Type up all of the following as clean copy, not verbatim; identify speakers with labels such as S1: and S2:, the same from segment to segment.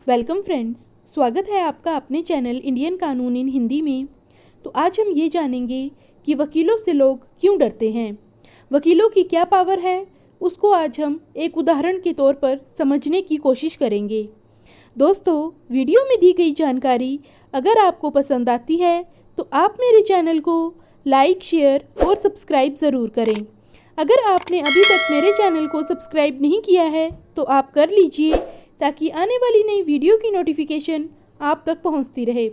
S1: Welcome friends, स्वागत है आपका अपने चैनल इंडियन कानून इन हिंदी में। तो आज हम ये जानेंगे कि वकीलों से लोग क्यों डरते हैं, वकीलों की क्या पावर है, उसको आज हम एक उदाहरण के तौर पर समझने की कोशिश करेंगे। दोस्तों, वीडियो में दी गई जानकारी अगर आपको पसंद आती है तो आप मेरे चैनल को लाइक, शेयर और सब्सक्राइब ज़रूर करें। अगर आपने अभी तक मेरे चैनल को सब्सक्राइब नहीं किया है तो आप कर लीजिए, ताकि आने वाली नई वीडियो की नोटिफिकेशन आप तक पहुंचती रहे।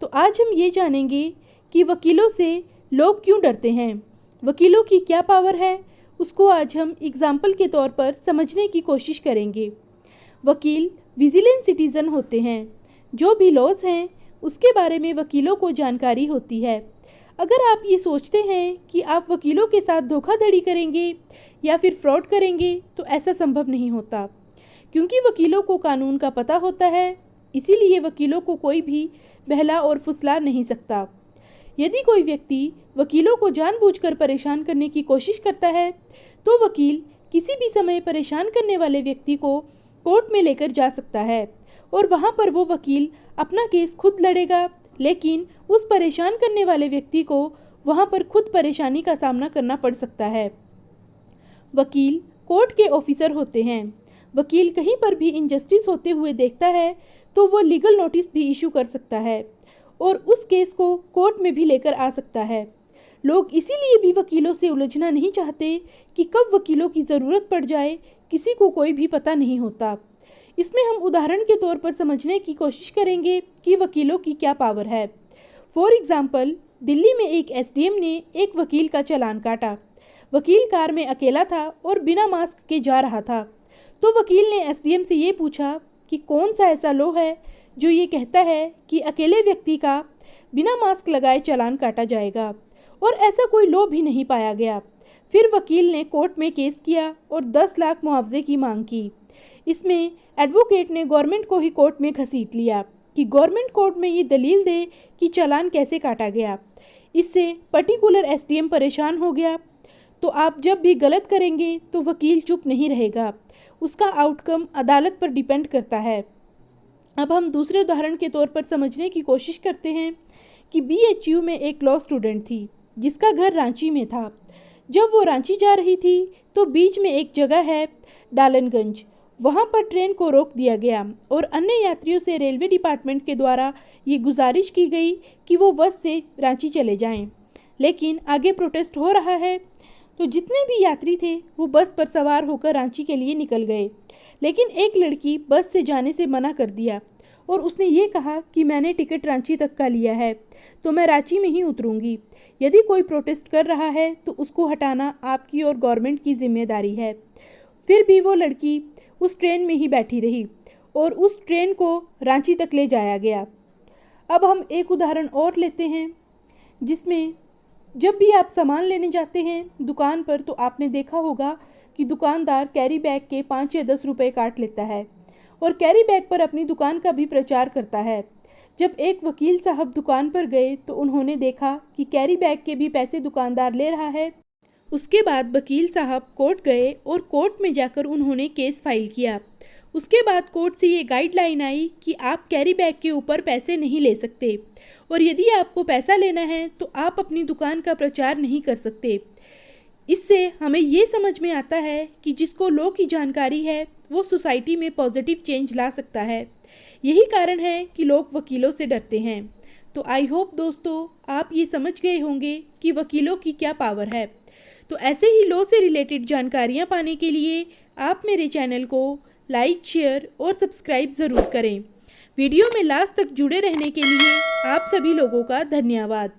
S1: तो आज हम ये जानेंगे कि वकीलों से लोग क्यों डरते हैं, वकीलों की क्या पावर है, उसको आज हम एग्जाम्पल के तौर पर समझने की कोशिश करेंगे। वकील विजिलेंस सिटीज़न होते हैं। जो भी लॉज हैं उसके बारे में वकीलों को जानकारी होती है। अगर आप ये सोचते हैं कि आप वकीलों के साथ धोखाधड़ी करेंगे या फिर फ्रॉड करेंगे तो ऐसा संभव नहीं होता, क्योंकि वकीलों को कानून का पता होता है। इसीलिए वकीलों को कोई भी बहला और फुसला नहीं सकता। यदि कोई व्यक्ति वकीलों को जानबूझकर परेशान करने की कोशिश करता है तो वकील किसी भी समय परेशान करने वाले व्यक्ति को कोर्ट में लेकर जा सकता है और वहां पर वो वकील अपना केस खुद लड़ेगा, लेकिन उस परेशान करने वाले व्यक्ति को वहां पर खुद परेशानी का सामना करना पड़ सकता है। वकील कोर्ट के ऑफिसर होते हैं। वकील कहीं पर भी इनजस्टिस होते हुए देखता है तो वो लीगल नोटिस भी इशू कर सकता है और उस केस को कोर्ट में भी लेकर आ सकता है। लोग इसीलिए भी वकीलों से उलझना नहीं चाहते कि कब वकीलों की ज़रूरत पड़ जाए किसी को कोई भी पता नहीं होता। इसमें हम उदाहरण के तौर पर समझने की कोशिश करेंगे कि वकीलों की क्या पावर है। फॉर एग्जाम्पल, दिल्ली में एक एसडीएम ने एक वकील का चालान काटा। वकील कार में अकेला था और बिना मास्क के जा रहा था। तो वकील ने एसडीएम से ये पूछा कि कौन सा ऐसा लॉ है जो ये कहता है कि अकेले व्यक्ति का बिना मास्क लगाए चालान काटा जाएगा, और ऐसा कोई लॉ भी नहीं पाया गया। फिर वकील ने कोर्ट में केस किया और 10 लाख मुआवजे की मांग की। इसमें एडवोकेट ने गवर्नमेंट को ही कोर्ट में घसीट लिया कि गवर्नमेंट कोर्ट में ये दलील दे कि चालान कैसे काटा गया। इससे पर्टिकुलर एसडीएम परेशान हो गया। तो आप जब भी गलत करेंगे तो वकील चुप नहीं रहेगा, उसका आउटकम अदालत पर डिपेंड करता है। अब हम दूसरे उदाहरण के तौर पर समझने की कोशिश करते हैं कि बीएचयू में एक लॉ स्टूडेंट थी जिसका घर रांची में था। जब वो रांची जा रही थी तो बीच में एक जगह है डालनगंज, वहाँ पर ट्रेन को रोक दिया गया और अन्य यात्रियों से रेलवे डिपार्टमेंट के द्वारा ये गुजारिश की गई कि वो बस से रांची चले जाएं। लेकिन आगे प्रोटेस्ट हो रहा है, तो जितने भी यात्री थे वो बस पर सवार होकर रांची के लिए निकल गए। लेकिन एक लड़की बस से जाने से मना कर दिया और उसने ये कहा कि मैंने टिकट रांची तक का लिया है तो मैं रांची में ही उतरूंगी। यदि कोई प्रोटेस्ट कर रहा है तो उसको हटाना आपकी और गवर्नमेंट की जिम्मेदारी है। फिर भी वो लड़की उस ट्रेन में ही बैठी रही और उस ट्रेन को रांची तक ले जाया गया। अब हम एक उदाहरण और लेते हैं, जिसमें जब भी आप सामान लेने जाते हैं दुकान पर तो आपने देखा होगा कि दुकानदार कैरी बैग के 5 या 10 रुपए काट लेता है और कैरी बैग पर अपनी दुकान का भी प्रचार करता है। जब एक वकील साहब दुकान पर गए तो उन्होंने देखा कि कैरी बैग के भी पैसे दुकानदार ले रहा है। उसके बाद वकील साहब कोर्ट गए और कोर्ट में जाकर उन्होंने केस फाइल किया। उसके बाद कोर्ट से ये गाइडलाइन आई कि आप कैरी बैग के ऊपर पैसे नहीं ले सकते, और यदि आपको पैसा लेना है तो आप अपनी दुकान का प्रचार नहीं कर सकते। इससे हमें ये समझ में आता है कि जिसको लॉ की जानकारी है वो सोसाइटी में पॉजिटिव चेंज ला सकता है। यही कारण है कि लोग वकीलों से डरते हैं। तो आई होप दोस्तों आप ये समझ गए होंगे कि वकीलों की क्या पावर है। तो ऐसे ही लॉ से रिलेटेड जानकारियाँ पाने के लिए आप मेरे चैनल को लाइक, शेयर और सब्सक्राइब ज़रूर करें। वीडियो में लास्ट तक जुड़े रहने के लिए आप सभी लोगों का धन्यवाद।